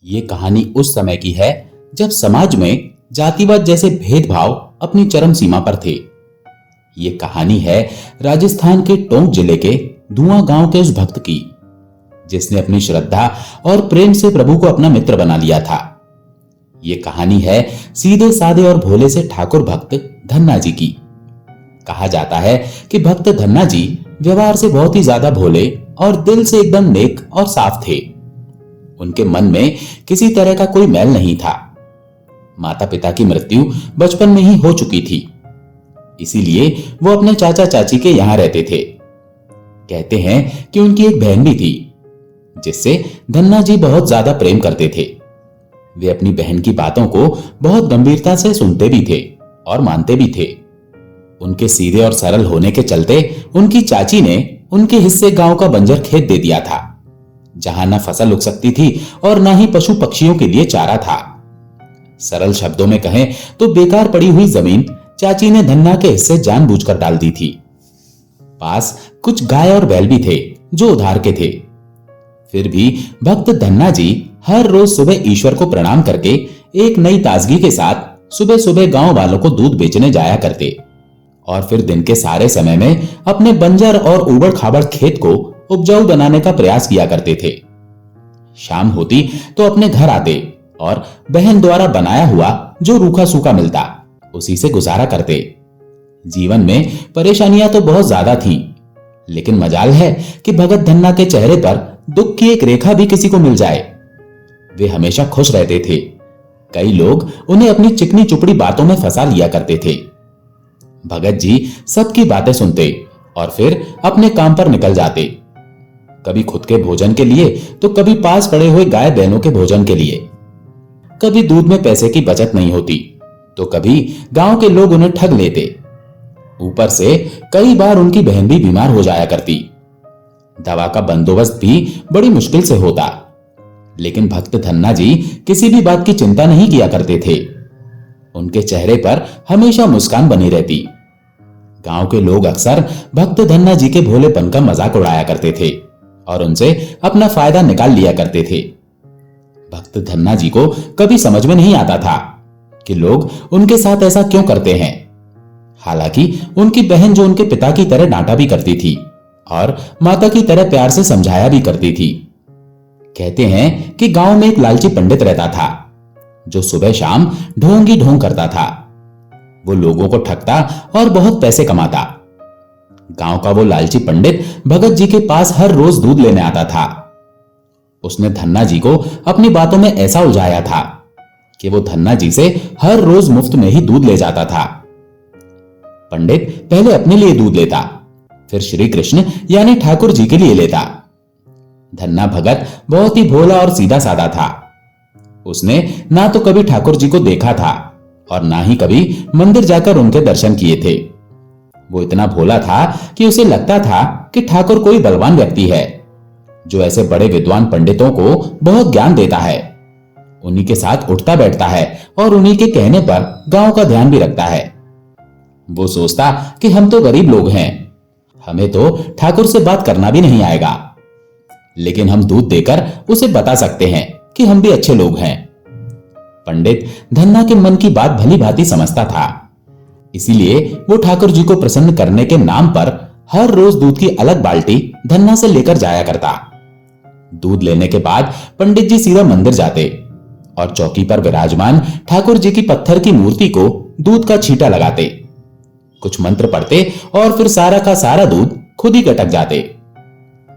ये कहानी उस समय की है जब समाज में जातिवाद जैसे भेदभाव अपनी चरम सीमा पर थे। ये कहानी है राजस्थान के टोंक जिले के धुआं गांव के उस भक्त की, जिसने अपनी श्रद्धा और प्रेम से प्रभु को अपना मित्र बना लिया था। ये कहानी है सीधे साधे और भोले से ठाकुर भक्त धन्ना जी की। कहा जाता है कि भक्त धन्ना जी व्यवहार से बहुत ही ज्यादा भोले और दिल से एकदम नेक और साफ थे। उनके मन में किसी तरह का कोई मैल नहीं था। माता पिता की मृत्यु बचपन में ही हो चुकी थी, इसीलिए वो अपने चाचा चाची के यहां रहते थे। कहते हैं कि उनकी एक बहन भी थी, जिससे धन्ना जी बहुत ज्यादा प्रेम करते थे। वे अपनी बहन की बातों को बहुत गंभीरता से सुनते भी थे और मानते भी थे। उनके सीधे और सरल होने के चलते उनकी चाची ने उनके हिस्से गांव का बंजर खेत दे दिया था, जहां ना फसल उग सकती थी और ना ही पशु पक्षियों के लिए चारा था। सरल शब्दों में कहें तो बेकार पड़ी हुई जमीन चाची ने धन्ना के हिस्से जानबूझकर डाल दी थी। पास कुछ गाय और बैल भी थे जो उधार के थे। फिर भी भक्त धन्ना जी हर रोज सुबह ईश्वर को प्रणाम करके एक नई ताजगी के साथ सुबह सुबह गांव वालों को दूध बेचने जाया करते और फिर दिन के सारे समय में अपने बंजर और उबड़ खाबड़ खेत को उपजाऊ बनाने का प्रयास किया करते थे। शाम होती तो अपने घर आते और बहन द्वारा बनाया हुआ जो रूखा सूखा मिलता उसी से गुजारा करते। जीवन में परेशानियां तो बहुत ज्यादा थीं, लेकिन मजाल है कि भगत धन्ना के चेहरे पर दुख की एक रेखा भी किसी को मिल जाए। वे हमेशा खुश रहते थे। कई लोग उन्हें अपनी चिकनी चुपड़ी बातों में फंसा लिया करते थे। भगत जी सबकी बातें सुनते और फिर अपने काम पर निकल जाते, कभी खुद के भोजन के लिए तो कभी पास पड़े हुए गाय बैलों के भोजन के लिए। कभी दूध में पैसे की बचत नहीं होती तो कभी गांव के लोग उन्हें ठग लेते। ऊपर से कई बार उनकी बहन भी बीमार हो जाया करती। दवा का बंदोबस्त भी बड़ी मुश्किल से होता, लेकिन भक्त धन्ना जी किसी भी बात की चिंता नहीं किया करते थे। उनके चेहरे पर हमेशा मुस्कान बनी रहती। गांव के लोग अक्सर भक्त धन्ना जी के भोलेपन का मजाक उड़ाया करते थे और उनसे अपना फायदा निकाल लिया करते थे। भक्त धन्ना जी को कभी समझ में नहीं आता था कि लोग उनके साथ ऐसा क्यों करते हैं। हालांकि उनकी बहन जो उनके पिता की तरह डांटा भी करती थी और माता की तरह प्यार से समझाया भी करती थी। कहते हैं कि गांव में एक लालची पंडित रहता था जो सुबह शाम ढोंग ही ढोंग करता था। वो लोगों को ठगता और बहुत पैसे कमाता। गांव का वो लालची पंडित भगत जी के पास हर रोज दूध लेने आता था। उसने धन्ना जी को अपनी बातों में ऐसा उलझाया था कि वो धन्ना जी से हर रोज मुफ्त में ही दूध ले जाता था। पंडित पहले अपने लिए दूध लेता, फिर श्री कृष्ण यानी ठाकुर जी के लिए लेता। धन्ना भगत बहुत ही भोला और सीधा साधा था। उसने ना तो कभी ठाकुर जी को देखा था और ना ही कभी मंदिर जाकर उनके दर्शन किए थे। वो इतना भोला था कि उसे लगता था कि ठाकुर कोई बलवान व्यक्ति है जो ऐसे बड़े विद्वान पंडितों को बहुत ज्ञान देता है, उन्हीं के साथ उठता बैठता है और उन्हीं के कहने पर गांव का ध्यान भी रखता है। वो सोचता कि हम तो गरीब लोग हैं, हमें तो ठाकुर से बात करना भी नहीं आएगा, लेकिन हम दूध देकर उसे बता सकते हैं कि हम भी अच्छे लोग हैं। पंडित धन्ना के मन की बात भली भांति समझता था, इसीलिए वो ठाकुर जी को प्रसन्न करने के नाम पर हर रोज दूध की अलग बाल्टी धन्ना से लेकर जाया करता। दूध लेने के बाद पंडित जी सीधा मंदिर जाते और चौकी पर विराजमान ठाकुर जी की पत्थर की मूर्ति को दूध का छींटा लगाते, कुछ मंत्र पढ़ते और फिर सारा का सारा दूध खुद ही गटक जाते।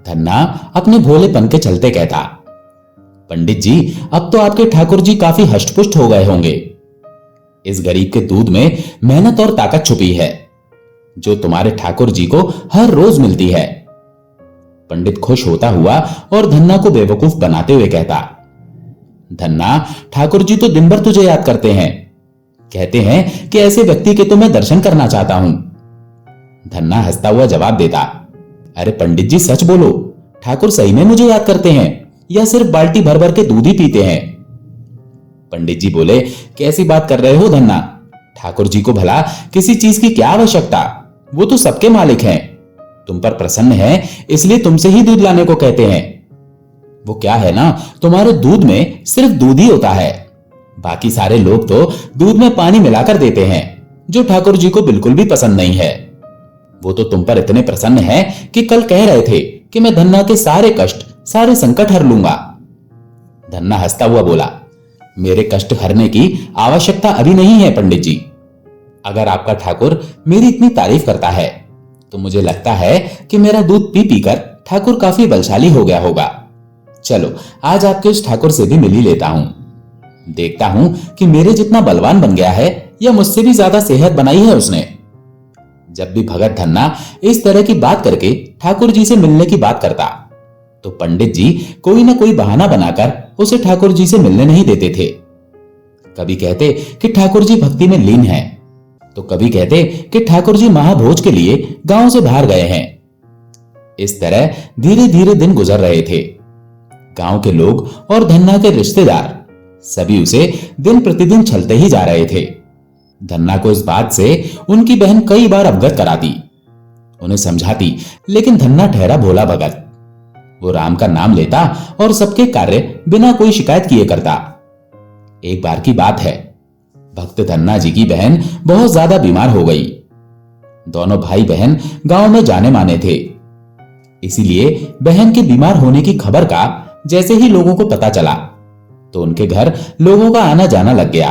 धन्ना अपने भोलेपन के चलते कहता, पंडित जी अब तो आपके ठाकुर जी काफी हष्टपुष्ट हो गए होंगे। इस गरीब के दूध में मेहनत और ताकत छुपी है जो तुम्हारे ठाकुर जी को हर रोज मिलती है। पंडित खुश होता हुआ और धन्ना को बेवकूफ बनाते हुए कहता, धन्ना ठाकुर जी तो दिन भर तुझे याद करते हैं, कहते हैं कि ऐसे व्यक्ति के तो मैं दर्शन करना चाहता हूं। धन्ना हंसता हुआ जवाब देता, अरे पंडित जी सच बोलो, ठाकुर सही में मुझे याद करते हैं या सिर्फ बाल्टी भर भर के दूध ही पीते हैं। पंडित जी बोले, कैसी बात कर रहे हो धन्ना, ठाकुर जी को भला किसी चीज की क्या आवश्यकता, वो तो सबके मालिक हैं। तुम पर प्रसन्न है इसलिए तुमसे ही दूध लाने को कहते हैं। वो क्या है ना, तुम्हारे दूध में सिर्फ दूध ही होता है, बाकी सारे लोग तो दूध में पानी मिलाकर देते हैं, जो ठाकुर जी को बिल्कुल भी पसंद नहीं है। वो तो तुम पर इतने प्रसन्न है कि कल कह रहे थे कि मैं धन्ना के सारे कष्ट, सारे संकट हर लूंगा। धन्ना हंसता हुआ बोला, मेरे कष्ट हरने की आवश्यकता अभी नहीं है पंडित जी। अगर आपका ठाकुर मेरी इतनी तारीफ करता है तो मुझे लगता है कि मेरा दूध पी पीकर ठाकुर काफी बलशाली हो गया होगा। चलो आज आपके उस ठाकुर से भी मिल ही लेता हूं, देखता हूं कि मेरे जितना बलवान बन गया है या मुझसे भी ज्यादा सेहत बनाई है उसने। जब भी भगत धन्ना इस तरह की बात करके ठाकुर जी से मिलने की बात करता तो पंडित जी कोई ना कोई बहाना बनाकर उसे ठाकुर जी से मिलने नहीं देते थे। कभी कहते कि ठाकुर जी भक्ति में लीन हैं, तो कभी कहते कि ठाकुर जी महाभोज के लिए गांव से बाहर गए हैं। इस तरह धीरे धीरे दिन गुजर रहे थे। गांव के लोग और धन्ना के रिश्तेदार सभी उसे दिन प्रतिदिन छलते ही जा रहे थे। धन्ना को इस बात से उनकी बहन कई बार अवगत कराती, उन्हें समझाती, लेकिन धन्ना ठहरा भोला भगत। वो राम का नाम लेता और सबके कार्य बिना कोई शिकायत किए करता। एक बार की बात है, भक्त धन्ना जी की बहन बहुत ज्यादा बीमार हो गई। दोनों भाई बहन गांव में जाने माने थे, इसीलिए बहन के बीमार होने की खबर का जैसे ही लोगों को पता चला तो उनके घर लोगों का आना जाना लग गया।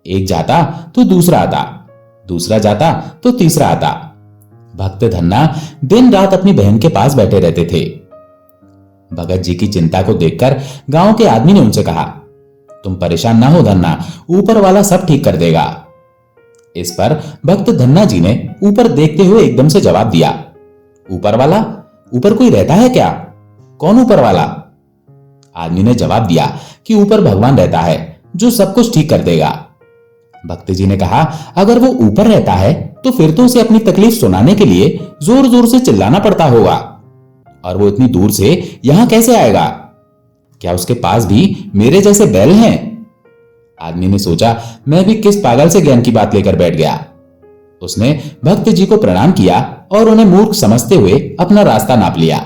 एक जाता तो दूसरा आता, दूसरा जाता तो तीसरा आता। भक्त धन्ना दिन रात अपनी बहन के पास बैठे रहते थे। भगत जी की चिंता को देखकर गांव के आदमी ने उनसे कहा, तुम परेशान ना हो धन्ना, ऊपर वाला सब ठीक कर देगा। इस पर भक्त धन्ना जी ने ऊपर देखते हुए एकदम से जवाब दिया, ऊपर वाला? ऊपर कोई रहता है क्या? कौन ऊपर वाला? आदमी ने जवाब दिया कि ऊपर भगवान रहता है जो सब कुछ ठीक कर देगा। भक्त जी ने कहा, अगर वो ऊपर रहता है तो फिर तो उसे अपनी तकलीफ सुनाने के लिए जोर जोर से चिल्लाना पड़ता होगा, और वो इतनी दूर से यहां कैसे आएगा? क्या उसके पास भी मेरे जैसे बैल हैं? आदमी ने सोचा, मैं भी किस पागल से ज्ञान की बात लेकर बैठ गया। उसने भक्त जी को प्रणाम किया और उन्हें मूर्ख समझते हुए अपना रास्ता नाप लिया।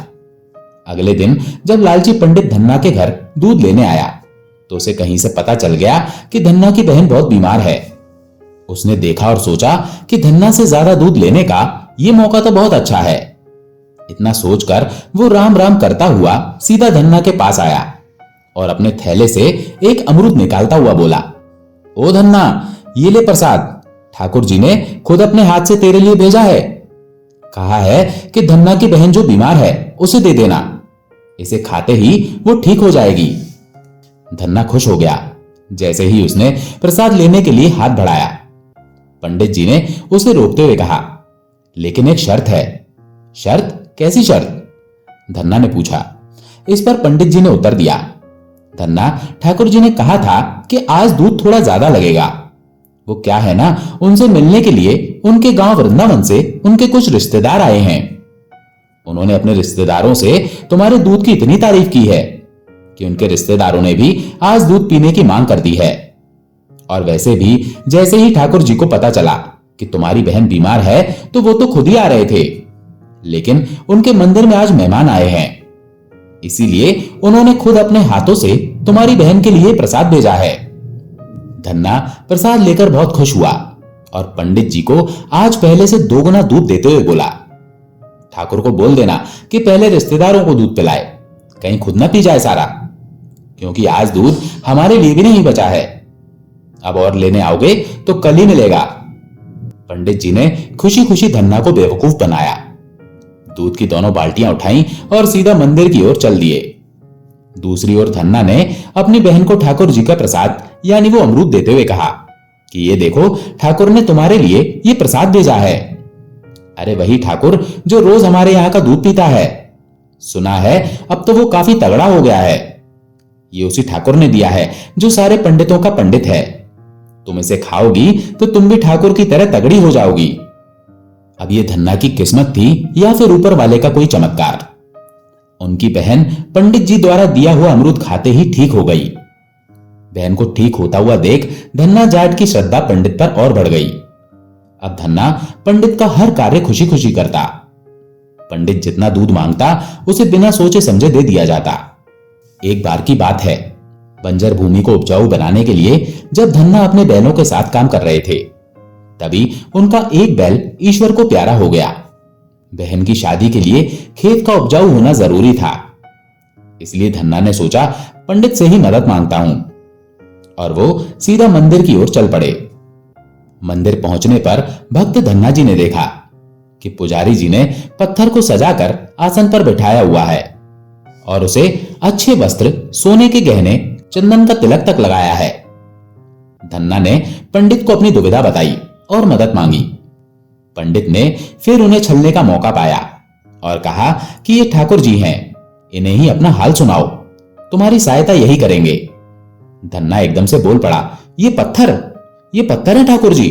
अगले दिन जब लालची पंडित धन्ना के घर दूध लेने आया तो उसे कहीं से पता चल गया कि धन्ना की बहन बहुत बीमार है। उसने देखा और सोचा कि धन्ना से ज्यादा दूध लेने का ये मौका तो बहुत अच्छा है। इतना सोचकर वो राम राम करता हुआ सीधा धन्ना के पास आया और अपने थैले से एक अमरूद निकालता हुआ बोला, ओ धन्ना, ये ले प्रसाद, ठाकुर जी ने खुद अपने हाथ से तेरे लिए भेजा है। कहा है कि धन्ना की बहन जो बीमार है उसे दे देना, इसे खाते ही वो ठीक हो जाएगी। धन्ना खुश हो गया जैसे ही उसने प्रसाद लेने के लिए हाथ बढ़ाया। पंडित जी ने उसे रोकते हुए कहा, लेकिन एक शर्त है। शर्त? कैसी शर्त? धन्ना ने पूछा। इस पर पंडित जी ने उत्तर दिया, धन्ना, ठाकुर जी ने कहा था कि आज दूध थोड़ा ज्यादा लगेगा। वो क्या है ना, उनसे मिलने के लिए उनके गांव वृंदावन से उनके कुछ रिश्तेदार आए हैं। उन्होंने अपने रिश्तेदारों से तुम्हारे दूध की इतनी तारीफ की है कि उनके रिश्तेदारों ने भी आज दूध पीने की मांग कर दी है। और वैसे भी जैसे ही ठाकुर जी को पता चला कि तुम्हारी बहन बीमार है तो वो तो खुद ही आ रहे थे, लेकिन उनके मंदिर में आज मेहमान आए हैं, इसीलिए उन्होंने खुद अपने हाथों से तुम्हारी बहन के लिए प्रसाद भेजा है। धन्ना प्रसाद लेकर बहुत खुश हुआ और पंडित जी को आज पहले से 2 गुना दूध देते हुए बोला, ठाकुर को बोल देना कि पहले रिश्तेदारों को दूध पिलाए, कहीं खुद ना पी जाए सारा, क्योंकि आज दूध हमारे लिए भी नहीं बचा है। अब और लेने आओगे तो कल ही मिलेगा। पंडित जी ने खुशी खुशी धन्ना को बेवकूफ बनाया। दूध की दोनों बाल्टियां उठाई और सीधा मंदिर की ओर चल दिए। दूसरी ओर धन्ना ने अपनी बहन को ठाकुर जी का प्रसाद यानी वो अमरूद देते हुए कहा कि ये देखो, ठाकुर ने तुम्हारे लिए ये प्रसाद भेजा है। अरे वही ठाकुर जो रोज हमारे यहाँ का दूध पीता है। सुना है अब तो वो काफी तगड़ा हो गया है। ये उसी ठाकुर ने दिया है जो सारे पंडितों का पंडित है। तुम इसे खाओगी तो तुम भी ठाकुर की तरह तगड़ी हो जाओगी। अब ये धन्ना की किस्मत थी या फिर ऊपर वाले का कोई चमत्कार। उनकी बहन पंडित जी द्वारा दिया हुआ अमरूद खाते ही ठीक हो गई। बहन को ठीक होता हुआ देख धन्ना जाट की श्रद्धा पंडित पर और बढ़ गई। अब धन्ना पंडित का हर कार्य खुशी खुशी करता। पंडित जितना दूध मांगता उसे बिना सोचे समझे दे दिया जाता। एक बार की बात है, बंजर भूमि को उपजाऊ बनाने के लिए जब धन्ना अपने बैलों के साथ काम कर रहे थे, तभी उनका एक बैल ईश्वर को प्यारा हो गया। बहन की शादी के लिए खेत का उपजाऊ होना जरूरी था, इसलिए धन्ना ने सोचा पंडित से ही मदद मांगता हूं, और वो सीधा मंदिर की ओर चल पड़े। मंदिर पहुंचने पर भक्त धन्ना जी ने देखा कि पुजारी जी ने पत्थर को सजाकर आसन पर बिठाया हुआ है और उसे अच्छे वस्त्र, सोने के गहने, चंदन का तिलक तक लगाया है। धन्ना ने पंडित को अपनी दुविधा बताई और मदद मांगी। पंडित ने फिर उन्हें छलने का मौका पाया और कहा कि ये ठाकुर जी हैं, इन्हें ही अपना हाल सुनाओ, तुम्हारी सहायता यही करेंगे। धन्ना एकदम से बोल पड़ा, ये पत्थर है ठाकुर जी।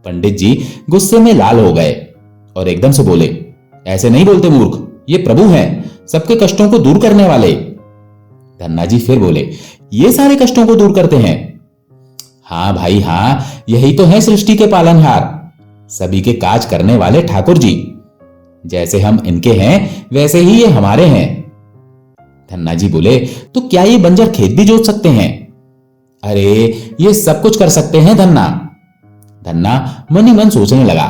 पंडित जी गुस्से में लाल हो गए और एकदम से बोले, ऐसे नहीं बोलते मूर्ख, ये प्रभु हैं, सबके कष्टों को दूर करने वाले। धन्ना जी फिर बोले, ये सारे कष्टों को दूर करते हैं? हां भाई हां, यही तो है सृष्टि के पालनहार, सभी के काज करने वाले ठाकुर जी। जैसे हम इनके हैं वैसे ही ये हमारे हैं। धन्ना जी बोले, तो क्या ये बंजर खेत भी जोत सकते हैं? अरे ये सब कुछ कर सकते हैं धन्ना। धन्ना मन ही मन सोचने लगा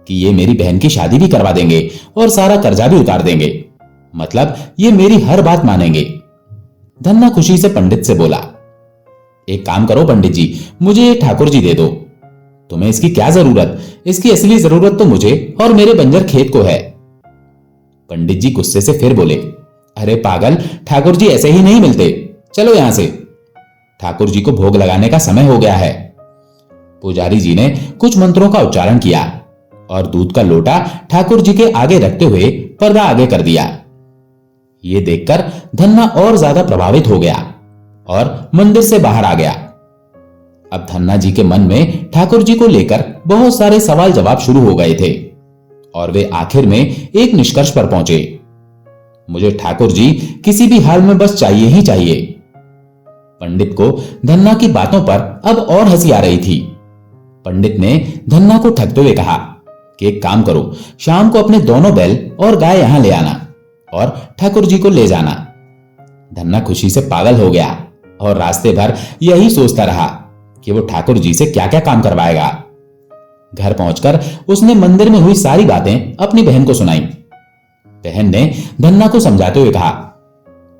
कि ये मेरी बहन की शादी भी करवा देंगे और सारा कर्जा भी उतार देंगे, मतलब ये मेरी हर बात मानेंगे। धन्ना खुशी से पंडित से बोला, एक काम करो पंडित जी, मुझे ये ठाकुर जी दे दो। तुम्हें इसकी क्या जरूरत? इसकी असली जरूरत तो मुझे और मेरे बंजर खेत को है। पंडित जी गुस्से से फिर बोले, अरे पागल, ठाकुर जी ऐसे ही नहीं मिलते, चलो यहां से, ठाकुर जी को भोग लगाने का समय हो गया है। पुजारी जी ने कुछ मंत्रों का उच्चारण किया और दूध का लोटा ठाकुर जी के आगे रखते हुए पर्दा आगे कर दिया। ये देखकर धन्ना और ज्यादा प्रभावित हो गया और मंदिर से बाहर आ गया। अब धन्ना जी के मन में ठाकुर जी को लेकर बहुत सारे सवाल जवाब शुरू हो गए थे और वे आखिर में एक निष्कर्ष पर पहुंचे, मुझे ठाकुर जी किसी भी हाल में बस चाहिए ही चाहिए। पंडित को धन्ना की बातों पर अब और हंसी आ रही थी। पंडित ने धन्ना को ठगते हुए कहा कि एक काम करो, शाम को अपने दोनों बैल और गाय यहां ले आना और ठाकुर जी को ले जाना। धन्ना खुशी से पागल हो गया और रास्ते भर यही सोचता रहा कि वो ठाकुर जी से क्या क्या काम करवाएगा। घर पहुंचकर उसने मंदिर में हुई सारी बातें अपनी बहन को सुनाई। बहन ने धन्ना को समझाते हुए कहा,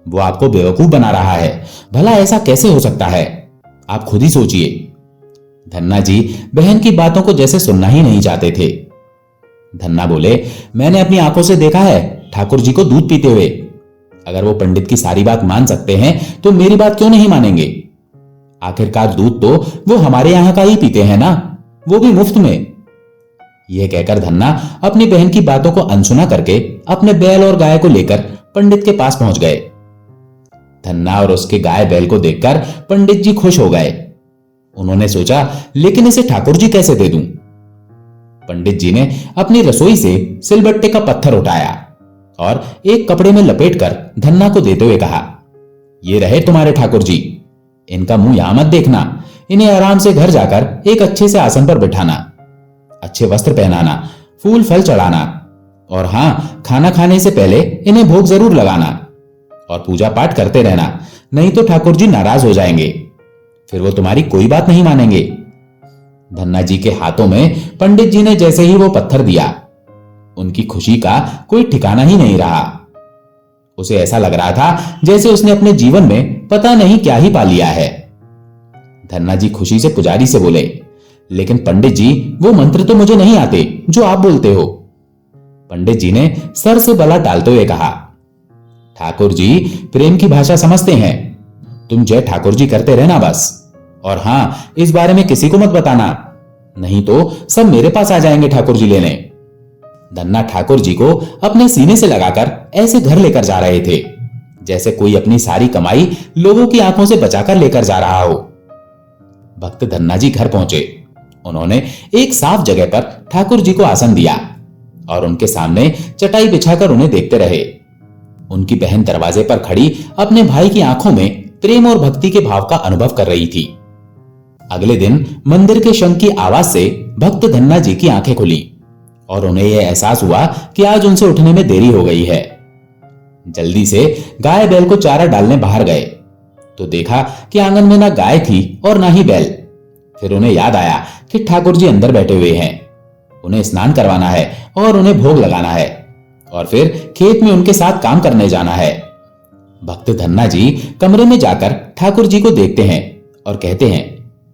वो आपको बेवकूफ बना रहा है, भला ऐसा कैसे हो सकता है, आप खुद ही सोचिए। धन्ना जी बहन की बातों को जैसे सुनना ही नहीं चाहते थे। धन्ना बोले, मैंने अपनी आंखों से देखा है ठाकुर जी को दूध पीते हुए, अगर वो पंडित की सारी बात मान सकते हैं तो मेरी बात क्यों नहीं मानेंगे? आखिरकार दूध तो वो हमारे यहां का ही पीते हैं ना, वो भी मुफ्त में। यह कहकर धन्ना अपनी बहन की बातों को अनसुना करके अपने बैल और गाय को लेकर पंडित के पास पहुंच गए। धन्ना और उसके गाय बैल को देखकर पंडित जी खुश हो गए। उन्होंने सोचा, लेकिन इसे ठाकुर जी कैसे दे दूं? पंडित जी ने अपनी रसोई से सिलबट्टे का पत्थर उठाया और एक कपड़े में लपेटकर धन्ना को देते हुए कहा, ये रहे तुम्हारे ठाकुर जी, इनका मुंह यहां मत देखना, इन्हें आराम से घर जाकर एक अच्छे से आसन पर बिठाना, अच्छे वस्त्र पहनाना, फूल फल चढ़ाना, और हां, खाना खाने से पहले इन्हें भोग जरूर लगाना और पूजा पाठ करते रहना, नहीं तो ठाकुर जी नाराज हो जाएंगे, फिर वो तुम्हारी कोई बात नहीं मानेंगे। धन्ना जी के हाथों में पंडित जी ने जैसे ही वो पत्थर दिया, उनकी खुशी का कोई ठिकाना ही नहीं रहा। उसे ऐसा लग रहा था जैसे उसने अपने जीवन में पता नहीं क्या ही पा लिया है। धन्ना जी खुशी से पुजारी से बोले, लेकिन पंडित जी, वो मंत्र तो मुझे नहीं आते जो आप बोलते हो। पंडित जी ने सर से बला टालते हुए कहा, ठाकुर जी प्रेम की भाषा समझते हैं, तुम जय ठाकुर जी करते रहना बस, और हां, इस बारे में किसी को मत बताना, नहीं तो सब मेरे पास आ जाएंगे ठाकुर जी लेने। धन्ना ठाकुर जी को अपने सीने से लगाकर ऐसे घर लेकर जा रहे थे जैसे कोई अपनी सारी कमाई लोगों की आंखों से बचाकर लेकर जा रहा हो। भक्त धन्ना जी घर पहुंचे। उन्होंने एक साफ जगह पर ठाकुर जी को आसन दिया और उनके सामने चटाई बिछाकर उन्हें देखते रहे। उनकी बहन दरवाजे पर खड़ी अपने भाई की आंखों में प्रेम और भक्ति के भाव का अनुभव कर रही थी। अगले दिन मंदिर के शंख की आवाज से भक्त धन्ना जी की आंखें खुली और उन्हें यह एहसास हुआ कि आज उनसे उठने में देरी हो गई है। जल्दी से गाय बैल को चारा डालने बाहर गए तो देखा कि आंगन में ना गाय थी और ना ही बैल। फिर उन्हें याद आया कि ठाकुर जी अंदर बैठे हुए हैं, उन्हें स्नान करवाना है और उन्हें भोग लगाना है और फिर खेत में उनके साथ काम करने जाना है। भक्त धन्ना जी कमरे में जाकर ठाकुर जी को देखते हैं और कहते हैं,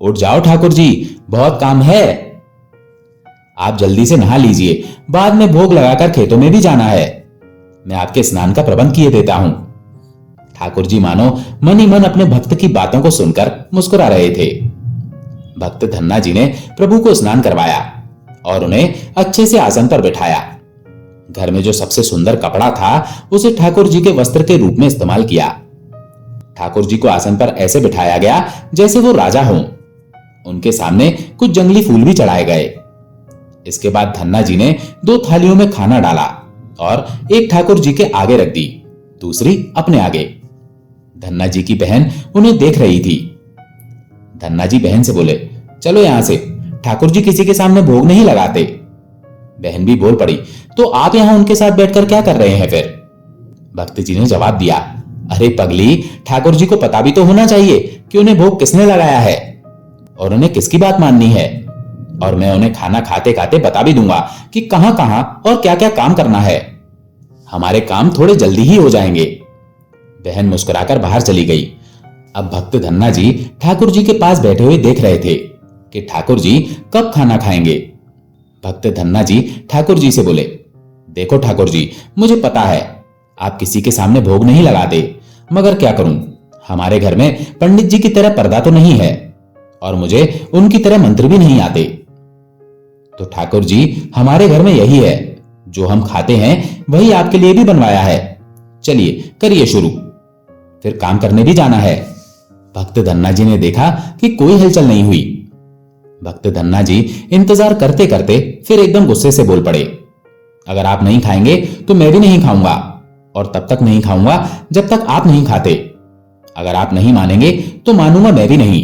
उठ जाओ ठाकुर जी, बहुत काम है। आप जल्दी से नहा लीजिए, बाद में भोग लगाकर खेतों में भी जाना है। मैं आपके स्नान का प्रबंध किए देता हूं। ठाकुर जी मानो मन ही मन अपने भक्त की बातों को सुनकर मुस्कुरा रहे थे। भक्त धन्ना जी ने प्रभु को स्नान करवाया और उन्हें अच्छे से आसन पर बिठाया। घर में जो सबसे सुंदर कपड़ा था उसे ठाकुर जी के वस्त्र के रूप में इस्तेमाल किया। ठाकुर जी को आसन पर ऐसे बिठाया गया जैसे वो राजा हों। उनके सामने कुछ जंगली फूल भी चढ़ाए गए। इसके बाद धन्ना जी ने 2 थालियों में खाना डाला और एक ठाकुर जी के आगे रख दी, दूसरी अपने आगे। धन्ना जी की बहन उन्हें देख रही थी। धन्ना जी बहन से बोले, चलो यहां से, ठाकुर जी किसी के सामने भोग नहीं लगाते। बहन भी बोल पड़ी, तो आप यहां उनके साथ बैठकर क्या कर रहे हैं फिर? भक्त जी ने जवाब दिया, अरे पगली, ठाकुर जी को पता भी तो होना चाहिए कि उन्हें भोग किसने लगाया है और उन्हें किसकी बात माननी है। और मैं उन्हें खाना खाते खाते बता भी दूंगा कि कहां कहां और क्या क्या काम करना है। हमारे काम थोड़े जल्दी ही हो जाएंगे। बहन मुस्कुराकर बाहर चली गई। अब भक्त धन्ना जी ठाकुर जी के पास बैठे हुए देख रहे थे कि ठाकुर जी कब खाना खाएंगे। भक्त धन्ना जी ठाकुर जी से बोले, देखो ठाकुर जी, मुझे पता है आप किसी के सामने भोग नहीं लगाते, मगर क्या करूं, हमारे घर में पंडित जी की तरह पर्दा तो नहीं है और मुझे उनकी तरह मंत्र भी नहीं आते। तो ठाकुर जी, हमारे घर में यही है, जो हम खाते हैं वही आपके लिए भी बनवाया है। चलिए करिए शुरू, फिर काम करने भी जाना है। भक्त धन्ना जी ने देखा कि कोई हलचल नहीं हुई। भक्त धन्ना जी इंतजार करते करते फिर एकदम गुस्से से बोल पड़े, अगर आप नहीं खाएंगे तो मैं भी नहीं खाऊंगा और तब तक नहीं खाऊंगा जब तक आप नहीं खाते। अगर आप नहीं मानेंगे तो मानूंगा मैं भी नहीं।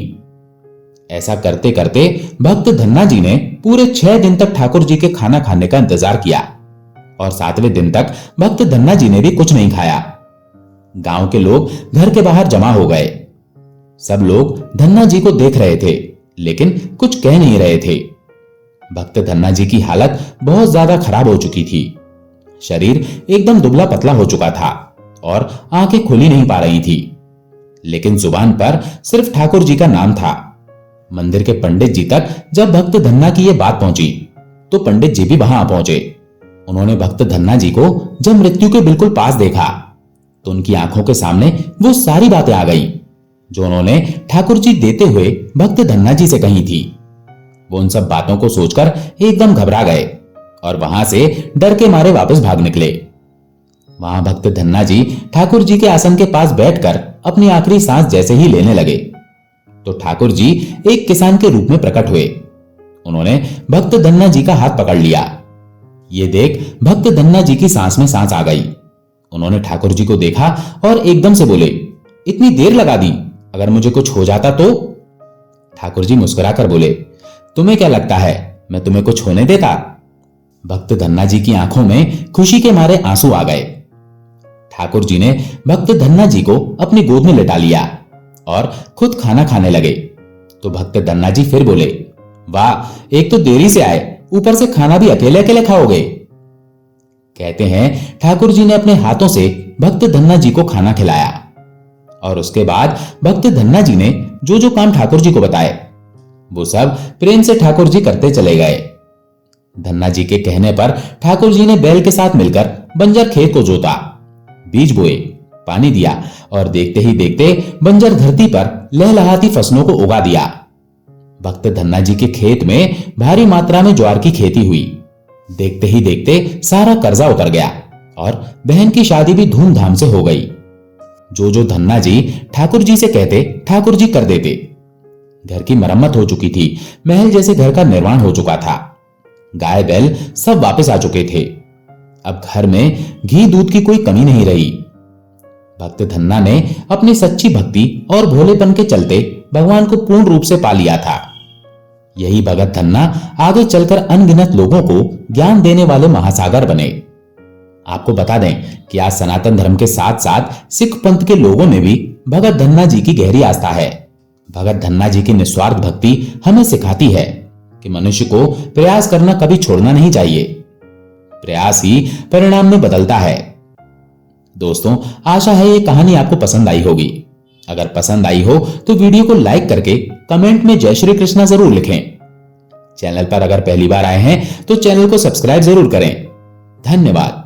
ऐसा करते करते भक्त धन्ना जी ने पूरे 6 दिन तक ठाकुर जी के खाना खाने का इंतजार किया और 7वें दिन तक भक्त धन्ना जी ने भी कुछ नहीं खाया। गांव के लोग घर के बाहर जमा हो गए। सब लोग धन्ना जी को देख रहे थे लेकिन कुछ कह नहीं रहे थे। भक्त धन्ना जी की हालत बहुत ज्यादा खराब हो चुकी थी। शरीर एकदम दुबला पतला हो चुका था और आंखें खुली नहीं पा रही थी, लेकिन जुबान पर सिर्फ ठाकुर जी का नाम था। मंदिर के पंडित जी तक जब भक्त धन्ना की यह बात पहुंची तो पंडित जी भी वहां पहुंचे। उन्होंने भक्त धन्ना जी को जब मृत्यु के बिल्कुल पास देखा तो उनकी आंखों के सामने वो सारी बातें आ गई जो उन्होंने ठाकुर जी देते हुए भक्त धन्ना जी से कही थी। वो उन सब बातों को सोचकर एकदम घबरा गए और वहां से डर के मारे वापस भाग निकले। वहां भक्त धन्ना जी ठाकुर जी के आसन के पास बैठकर अपनी आखिरी सांस जैसे ही लेने लगे तो ठाकुर जी एक किसान के रूप में प्रकट हुए। उन्होंने भक्त धन्ना जी का हाथ पकड़ लिया। ये देख भक्त धन्ना जी की सांस में सांस आ गई। उन्होंने ठाकुर जी को देखा और एकदम से बोले, इतनी देर लगा दी, अगर मुझे कुछ हो जाता तो? ठाकुर जी मुस्कुराकर बोले, तुम्हें क्या लगता है मैं तुम्हें कुछ होने देता? भक्त धन्ना जी की आंखों में खुशी के मारे आंसू आ गए। ठाकुर जी ने भक्त धन्ना जी को अपनी गोद में लेटा लिया और खुद खाना खाने लगे। तो भक्त धन्ना जी फिर बोले, वाह, एक तो देरी से आए, ऊपर से खाना भी अकेले अकेले खाओगे। कहते हैं ठाकुर जी ने अपने हाथों से भक्त धन्ना जी को खाना खिलाया और उसके बाद भक्त धन्ना जी ने जो जो काम ठाकुर जी को बताए वो सब प्रेम से ठाकुर जी करते चले गए। धन्ना जी के कहने पर ठाकुर जी ने बैल के साथ मिलकर बंजर खेत को जोता, बीज बोए, पानी दिया और देखते ही देखते बंजर धरती पर लहलहाती फसलों को उगा दिया। भक्त धन्ना जी के खेत में भारी मात्रा में ज्वार की खेती हुई। देखते ही देखते सारा कर्जा उतर गया और बहन की शादी भी धूमधाम से हो गई। जो जो धन्ना जी ठाकुर जी से कहते ठाकुर जी कर देते। घर की मरम्मत हो चुकी थी, महल जैसे घर का निर्माण हो चुका था। गाय बैल सब वापस आ चुके थे। अब घर में घी दूध की कोई कमी नहीं रही। भक्त धन्ना ने अपनी सच्ची भक्ति और भोलेपन के चलते भगवान को पूर्ण रूप से पा लिया था। यही भगत धन्ना आगे चलकर अनगिनत लोगों को ज्ञान देने वाले महासागर बने। आपको बता दें कि आज सनातन धर्म के साथ साथ सिख पंथ के लोगों में भी भगत धन्ना जी की गहरी आस्था है। भगत धन्ना जी की निस्वार्थ भक्ति हमें सिखाती है कि मनुष्य को प्रयास करना कभी छोड़ना नहीं चाहिए। प्रयास ही परिणाम में बदलता है। दोस्तों, आशा है ये कहानी आपको पसंद आई होगी। अगर पसंद आई हो तो वीडियो को लाइक करके कमेंट में जय श्री कृष्णा जरूर लिखें। चैनल पर अगर पहली बार आए हैं तो चैनल को सब्सक्राइब जरूर करें। धन्यवाद।